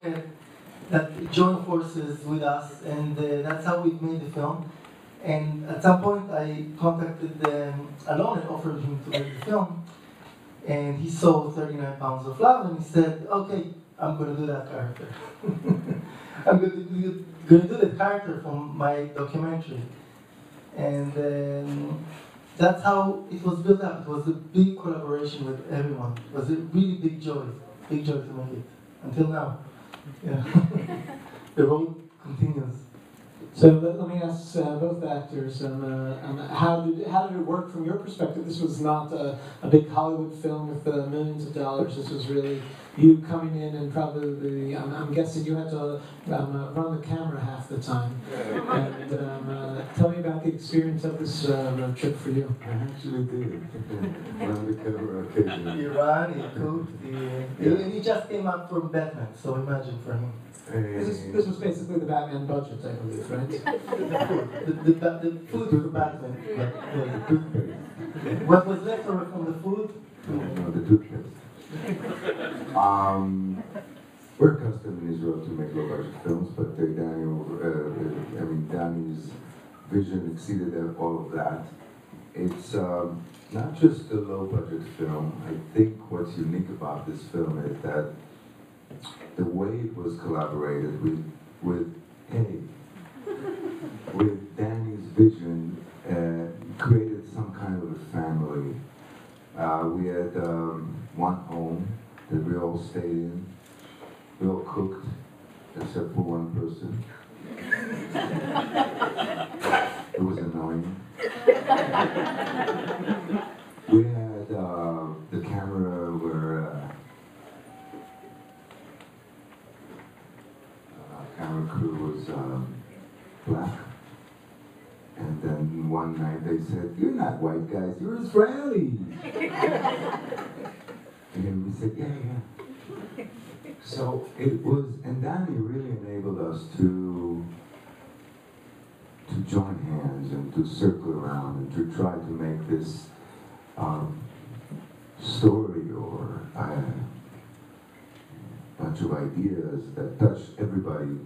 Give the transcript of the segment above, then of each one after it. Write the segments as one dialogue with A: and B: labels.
A: that joined forces with us, and that's how we made the film. And at some point, I contacted Alon and offered him to make the film, and he saw 39 Pounds of Love, and he said, "Okay, I'm going to do that character. I'm going to do the character from my documentary." And that's how it was built up. It was a big collaboration with everyone. It was a really big joy to make it, until now. Yeah. The road continues.
B: So let me ask both actors, how did it work from your perspective? This was not a big Hollywood film with millions of dollars. This was really you coming in and probably, I'm guessing you had to run the camera half the time. And tell me about the experience of this trip for you.
C: I actually did run the camera occasionally.
A: He ran, he cooked, he just came out from Batman, so imagine for him.
B: This was basically the Batman budget, I believe, right?
A: the food for Batman.
C: The toothpaste.
A: What was left over from the food?
C: No, the toothpaste. We're accustomed in Israel to make low-budget films, but Dani's vision exceeded all of that. It's not just a low-budget film. I think what's unique about this film is that the way it was collaborated with Dani's vision created some kind of a family. We had one home that we all stayed in. We all cooked, except for one person. It was annoying. We had the camera where camera crew was black. And then one night they said, "You're not white guys, you're Israelis." And we said, yeah. So it was, and Dani really enabled us to join hands and to circle around and to try to make this story or a bunch of ideas that touch everybody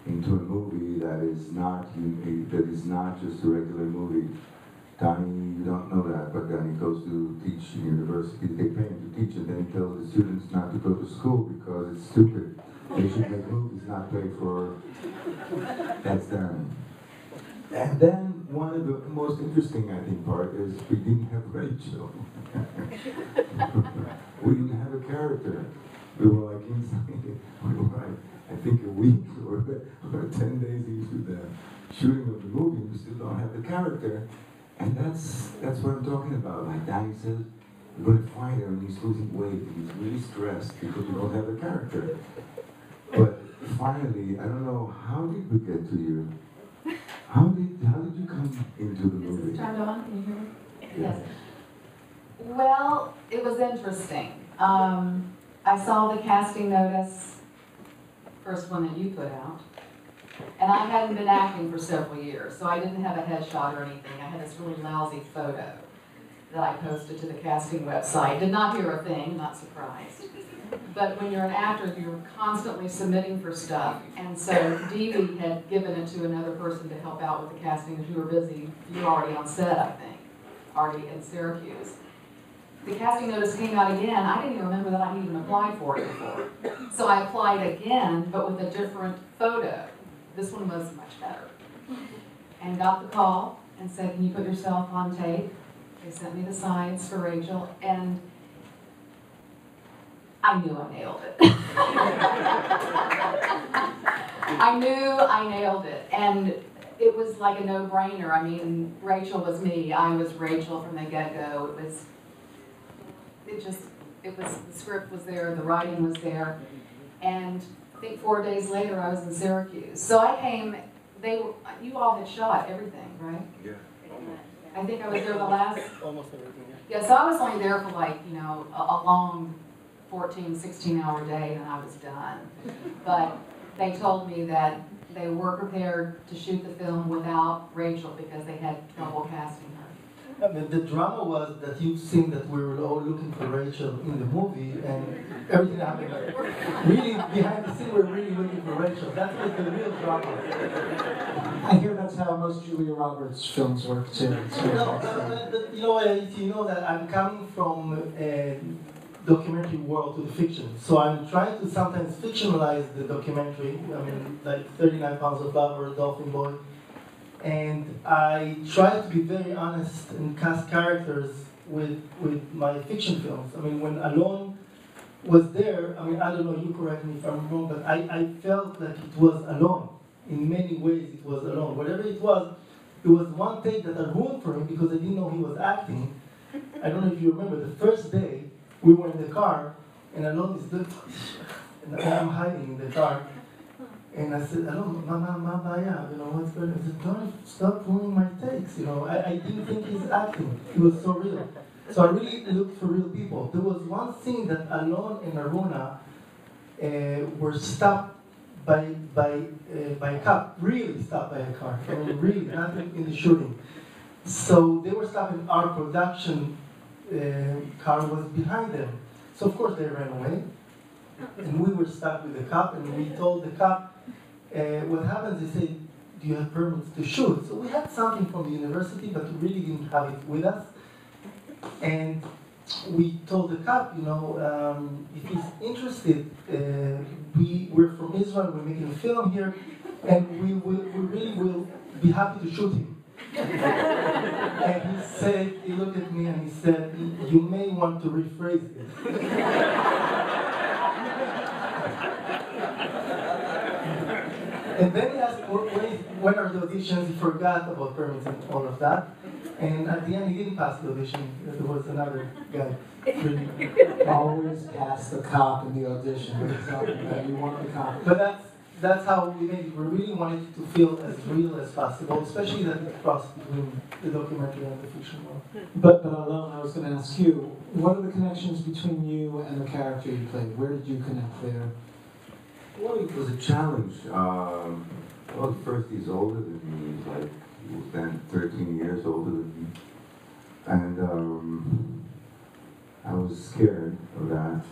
C: into a movie that is not just a regular movie. Dani, you don't know that, but Dani goes to teach in university. They pay him to teach, and then he tells the students not to go to school because it's stupid. They should make movies, not pay for. That's Dani. And then one of the most interesting, I think, part is we didn't have Rachel. We didn't have a character. We were like I think a week or 10 days into the shooting of the movie, we still don't have the character. And that's what I'm talking about. Like Dani says, we're going to find her and he's losing weight and he's really stressed because we don't have the character. But finally, I don't know, how did we get to you? How did you come into the movie?
D: Is this turned on? Can you hear me?
C: Yeah.
D: Yes. Well, it was interesting. I saw the casting notice, first one that you put out, and I hadn't been acting for several years, so I didn't have a headshot or anything. I had this really lousy photo that I posted to the casting website. Did not hear a thing, not surprised. But when you're an actor, you're constantly submitting for stuff, and so Devi had given it to another person to help out with the casting because you were busy. You were already on set, I think, already in Syracuse. The casting notice came out again. I didn't even remember that I had even applied for it before. So I applied again, but with a different photo. This one was much better. And got the call and said, "Can you put yourself on tape?" They sent me the signs for Rachel, and I knew I nailed it. I knew I nailed it. And it was like a no-brainer. I mean, Rachel was me. I was Rachel from the get-go. The script was there, the writing was there, and I think 4 days later I was in Syracuse. So I came, you all had shot everything, right?
C: Yeah.
D: I think I was there the last...
A: Almost everything,
D: yeah. Yeah, so I was only there for like, a long 14, 16-hour day, and I was done. But they told me that they were prepared to shoot the film without Rachel because they had trouble casting her.
A: I mean, the drama was that you've seen that we were all looking for Rachel in the movie, and everything happened. Really, behind the scene, we're really looking for Rachel. That was the real drama.
B: I hear that's how most Julia Roberts films work too.
A: You know that I'm coming from a documentary world to the fiction, so I'm trying to sometimes fictionalize the documentary. I mean, like 39 Pounds of Love or Dolphin Boy. And I try to be very honest and cast characters with my fiction films. I mean, when Alon was there, I mean, I don't know, you correct me if I'm wrong, but I felt like it was Alon. In many ways, it was Alon. Whatever it was one take that I ruined for him because I didn't know he was acting. I don't know if you remember, the first day, we were in the car, and Alon is there, and I'm hiding in the car. And I said, Alon, Mama, you know, what's going on? He said, don't stop ruining my takes, you know. I didn't think he's acting. It was so real. So I really looked for real people. There was one scene that Alon and Aruna were stopped by a cop, really stopped by a car. I mean, really, not in the shooting. So they were stopped and our production car was behind them. So of course they ran away. And we were stuck with the cop, and we told the cop, what happens, they said, do you have permits to shoot? So we had something from the university, but we really didn't have it with us. And we told the cop, you know, if he's interested, we're from Israel, we're making a film here, and we really will be happy to shoot him. And he said, he looked at me and he said, you may want to rephrase it. And then he asked, when are the auditions? He forgot about permits and all of that. And at the end, he didn't pass the audition. There was another guy.
B: Always pass the cop in the audition. You want the cop.
A: But that's how we made it. We really wanted it to feel as real as possible, especially that cross between the documentary and the fiction world.
B: But Alon, I was going to ask you, what are the connections between you and the character you played? Where did you connect there?
C: Well, it was a challenge. Well, first he's older than me. He's like, he was then 13 years older than me. And I was scared of that.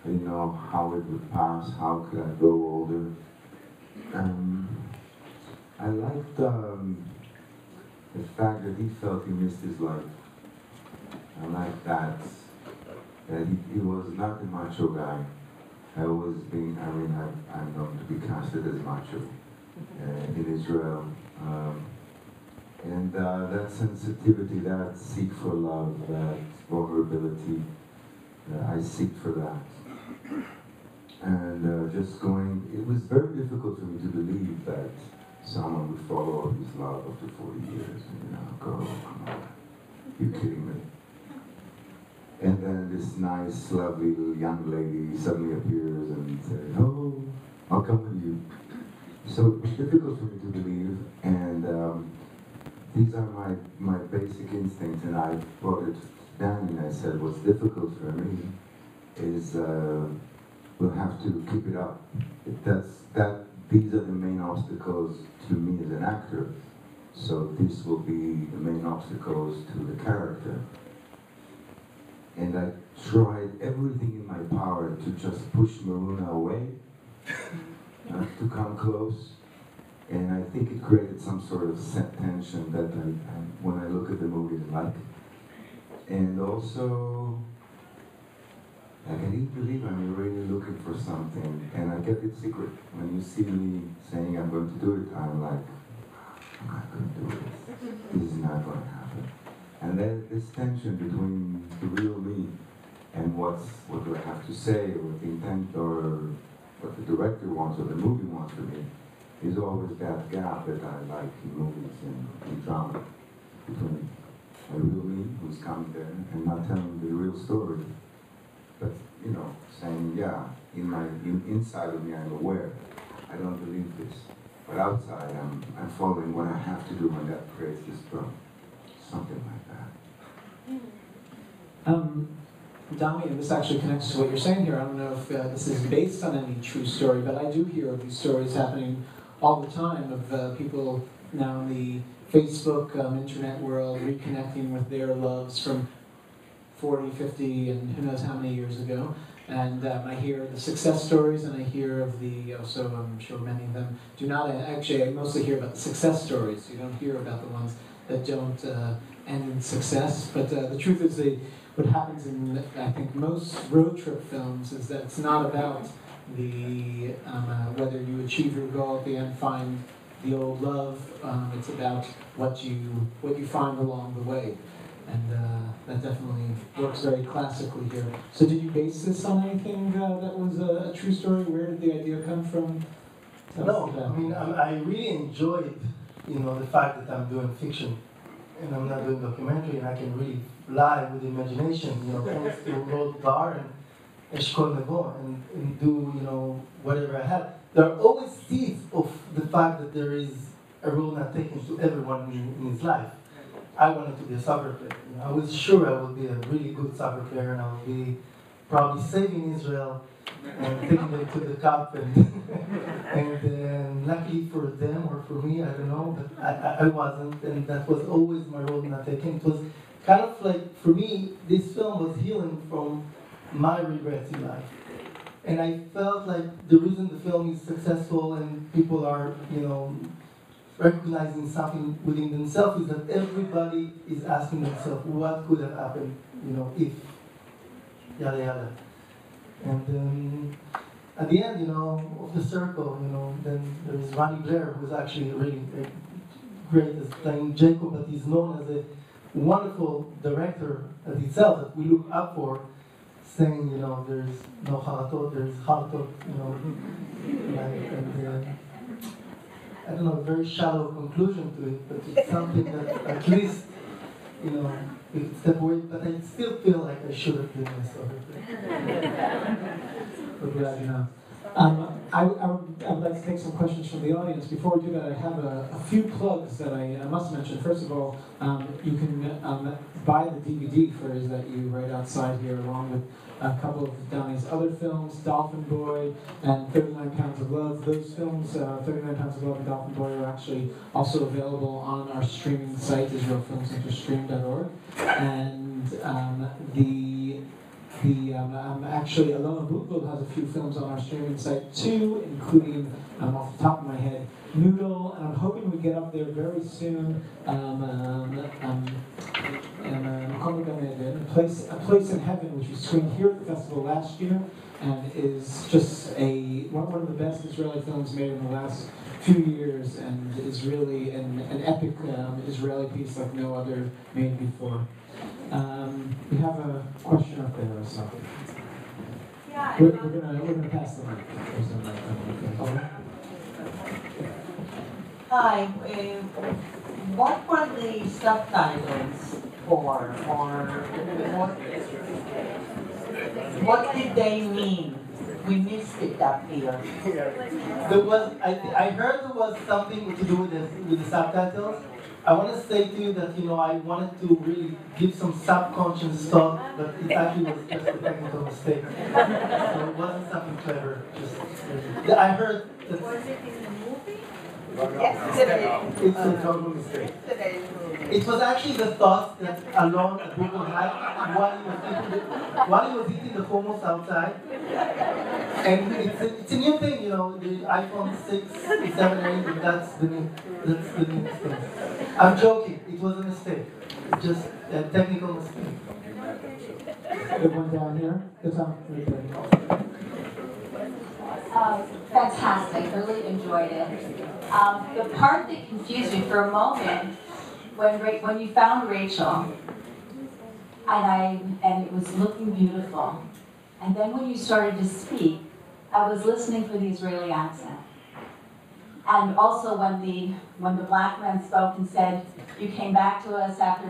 C: I didn't know how it would pass, how could I grow older. I liked the fact that he felt he missed his life. I liked that he was not a macho guy. I'm known to be casted as macho in Israel. And that sensitivity, that seek for love, that vulnerability, I seek for that. And it was very difficult for me to believe that someone would follow his love after 40 years and go, come on, you're kidding me. And then this nice, lovely little young lady suddenly appears and says, oh, I'll come with you. So it's difficult for me to believe, and these are my basic instincts, and I brought it to Dani and I said, what's difficult for me is we'll have to keep it up. These are the main obstacles to me as an actor. So this will be the main obstacles to the character. And I tried everything in my power to just push Maruna away, not to come close. And I think it created some sort of set tension that when I look at the movie, I like. And also, I can't believe I'm really looking for something, and I kept it secret. When you see me saying I'm going to do it, I'm like, I'm not going to do it. This is not going to happen. And then this tension between the real me and what do I have to say, or the intent, or what the director wants, or the movie wants for me, is always that gap that I like in movies and in drama, between a real me who's coming there and not telling the real story. But, saying, yeah, inside of me I'm aware, I don't believe this. But outside I'm following what I have to do when that creates this drum. Something like that.
B: Dani, and this actually connects to what you're saying here. I don't know if this is based on any true story, but I do hear of these stories happening all the time of people now in the Facebook, internet world, reconnecting with their loves from 40, 50, and who knows how many years ago. And I hear the success stories, and I hear of the, also I'm sure many of them do not, actually I mostly hear about the success stories. You don't hear about the ones that don't end in success. But the truth is what happens in, I think, most road trip films is that it's not about the whether you achieve your goal at the end, find the old love. It's about what you find along the way. And that definitely works very classically here. So did you base this on anything that was a true story? Where did the idea come from?
A: No, I mean, I really enjoyed, the fact that I'm doing fiction. And I'm not doing documentary, and I can really fly with imagination, thanks to Road Bar and Eshkol Nevo, and do, whatever I have. There are always seeds of the fact that there is a role not taken to everyone in his life. I wanted to be a soccer player. I was sure I would be a really good soccer player, and I would be probably saving Israel and taking them to the cup. And luckily for them or for me, I don't know, but I wasn't, and that was always my role not taken. It was kind of like, for me, this film was healing from my regrets in life. And I felt like the reason the film is successful and people are, recognizing something within themselves is that everybody is asking themselves what could have happened, if, yada yada. And at the end, of the circle, then there is Ronnie Blair, who's actually really great as playing Jacob, but he's known as a wonderful director at itself that we look up for, saying, there's no haratot, there's haratot, I don't know, a very shallow conclusion to it, but it's something that at least, we could step away, but I still feel like I should have been myself.
B: We're glad you know. I would like to take some questions from the audience. Before we do that, I have a few plugs that I must mention. First of all, you can buy the DVD for Is That You right outside here, along with a couple of Dani's other films, Dolphin Boy and 39 Pounds of Love. Those films, 39 Pounds of Love and Dolphin Boy, are actually also available on our streaming site, IsraelFilmCenterStream.org. And actually, Alon Aboutboul has a few films on our streaming site too, including, off the top of my head, Noodle, and I'm hoping we get up there very soon. A Place in Heaven, which was screened here at the festival last year, and is just one of the best Israeli films made in the last few years, and is really an epic Israeli piece like no other made before. We have a question up there or something.
E: Yeah.
B: We're gonna pass the mic.
E: Hi. What were the subtitles for, or what did they mean? We missed it up here.
A: I heard there was something to do with the subtitles. I want to say to you that, I wanted to really give some subconscious thought, but it actually was just a technical mistake. So it wasn't something clever. I heard that.
E: Was it in the movie?
A: Yes, it's a total mistake. It was actually the thought that Alon Aboutboul had while he was eating the hummus outside. And it's a new thing, the iPhone 6, 7, 8, that's the new thing. I'm joking, it was a mistake. It's just a technical mistake.
B: Good one down here. Good time.
F: Fantastic, really enjoyed it. The part that confused me for a moment, when you found Rachel, and it was looking beautiful, and then when you started to speak, I was listening for the Israeli accent. And also when the black man spoke and said, you came back to us after,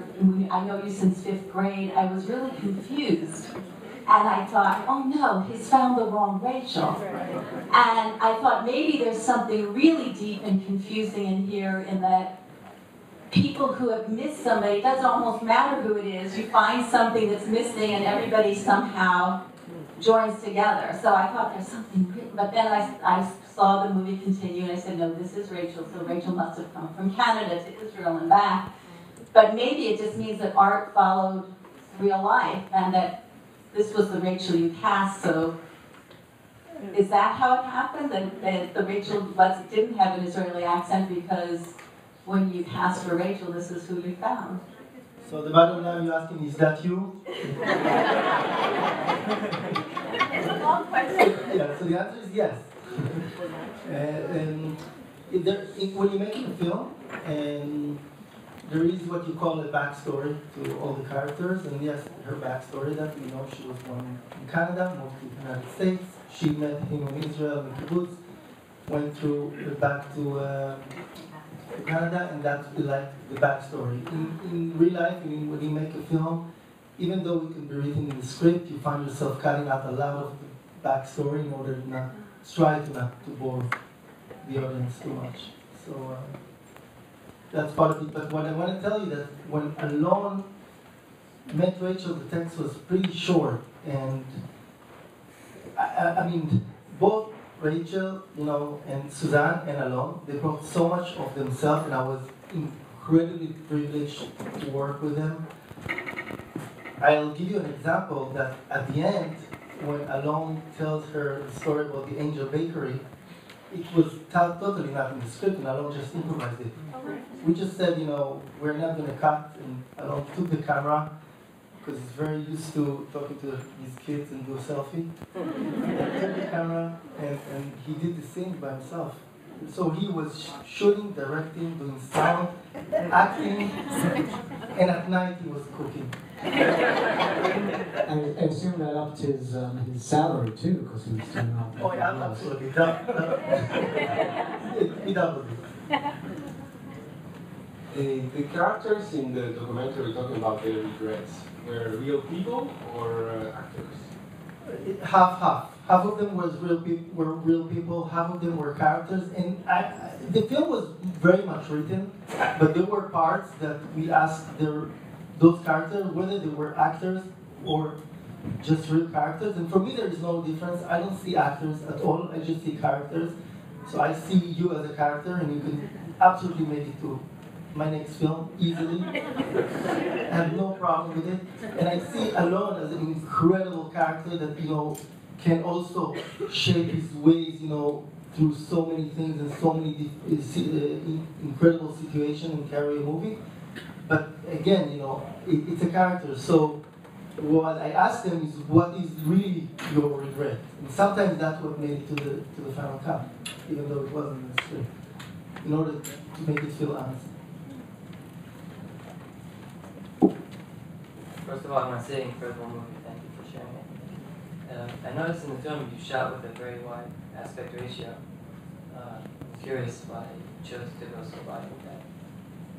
F: I know you since 5th grade, I was really confused. And I thought, oh no, he's found the wrong Rachel. And I thought maybe there's something really deep and confusing in here, in that people who have missed somebody, it doesn't almost matter who it is, you find something that's missing and everybody somehow joins together. So I thought there's something real, but then I saw the movie continue and I said, no, this is Rachel, so Rachel must have come from Canada to Israel and back. But maybe it just means that art followed real life and that this was the Rachel you cast, so is that how it happened? That the Rachel didn't have an Israeli accent because when you cast for Rachel, this is who you found?
A: So the bottom line you're asking, is that you?
F: It's a long question.
A: Yeah, so the answer is yes. When you're making a film, there is what you call a backstory to all the characters, and yes, her backstory that we know she was born in Canada, moved to the United States. She met him in Israel in kibbutz, went back to Canada, and that's like the backstory. In real life, when you make a film, even though it can be written in the script, you find yourself cutting out a lot of the backstory in order to not to bore the audience too much. So that's part of it. But what I want to tell you that when Alon met Rachel, the text was pretty short, and I mean, both Rachel, and Suzanne and Alon, they brought so much of themselves, and I was incredibly privileged to work with them. I'll give you an example that at the end, when Alon tells her the story about the Angel Bakery, it was totally not in the script, and Alon just improvised it. We just said, we're not going to cut, and Alon took the camera, because he's very used to talking to his kids and do a selfie. He took the camera, and he did the scene by himself. So he was shooting, directing, doing sound, acting, and at night he was cooking.
B: I assume that upped his salary too, because he was doing all that.
A: Oh yeah, absolutely. He doubled it.
G: The characters in the documentary talking about their regrets were real people or actors?
A: Half. Half of them were real people. Half of them were characters. And the film was very much written, but there were parts that we asked those characters whether they were actors or just real characters. And for me, there is no difference. I don't see actors at all. I just see characters. So I see you as a character, and you can absolutely make it to my next film easily. I have no problem with it. And I see Alon as an incredible character that, can also shape his ways, through so many things and so many incredible situations and carry a movie. But again, it's a character. So what I asked them is, what is really your regret? And sometimes that's what made it to the final cut, even though it wasn't in the script, in order to make it feel honest.
H: First of all, I want to say incredible movie. Thank you for sharing it. I noticed in the film you shot with a very wide aspect ratio. I'm curious why you chose to go so wide with that.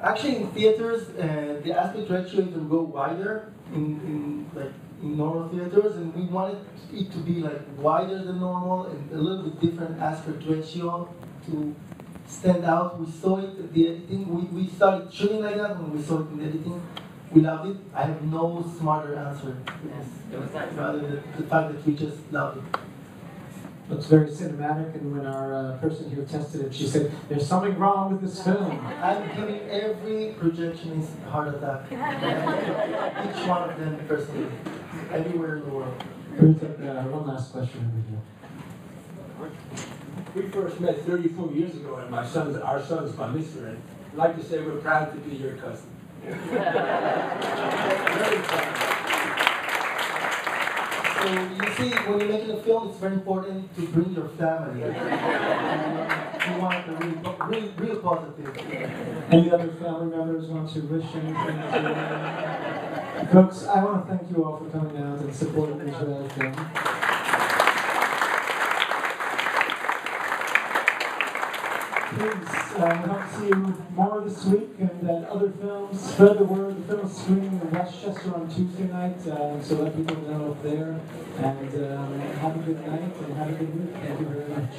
A: Actually, in theaters, the aspect ratio even go wider in normal theaters, and we wanted it to be wider than normal and a little bit different aspect ratio to stand out. We saw it at the editing. We started shooting like that when we saw it in the editing. We loved it. I have no smarter answer to this.
H: It was nice.
A: Rather than the fact that we just loved it.
B: Looks very cinematic, and when our person here tested it, she said, "There's something wrong with this film."
A: I'm giving every projectionist a heart attack. Each one of them personally, everywhere in the world.
B: We'll take one last question over here.
I: We first met 34 years ago at our son's bar mitzvah, and I'd like to say we're proud to be your cousin.
A: So you see, when you're making a film, it's very important to bring your family. You want the real positive.
B: Any other family members want to wish anything to folks, I want to thank you all for coming out and supporting the Israeli film. Please, I hope to see you more this week and at other films. Spread the word. The film is screening in Westchester on Tuesday night, so let people know up there. And have a good night and have a good week. Thank you very much.